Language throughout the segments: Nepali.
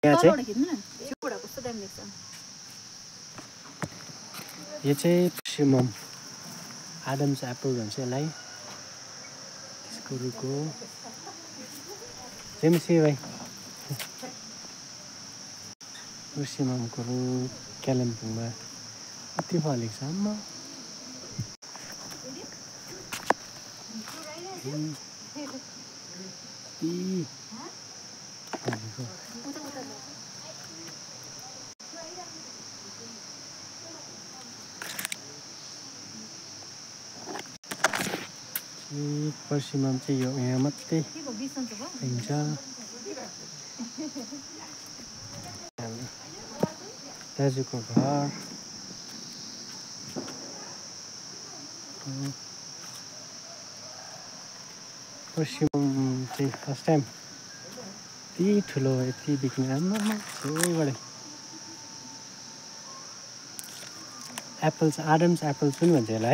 यो चाहिँ पर्सिमम आदम्स एप्पल भन्छ यसलाई त्यसको रुखको जेमसी भाइ पर्सिममको रुख कालिम्पोङमा कति फलेको छ आम्मा पर्सिमम चाहिँ यो यहाँ मात्रै पाइन्छ दाजुको घर पर्सिमम चाहिँ फर्स्ट टाइम यति ठुलो यति देख्ने आम्मा छेउबाट एप्पल्स आडम्स एप्पल्स पनि भन्छ यसलाई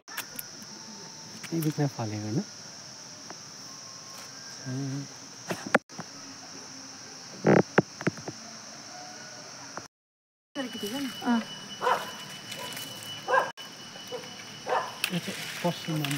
यति बिचमा फलेको होइन पर्सिमम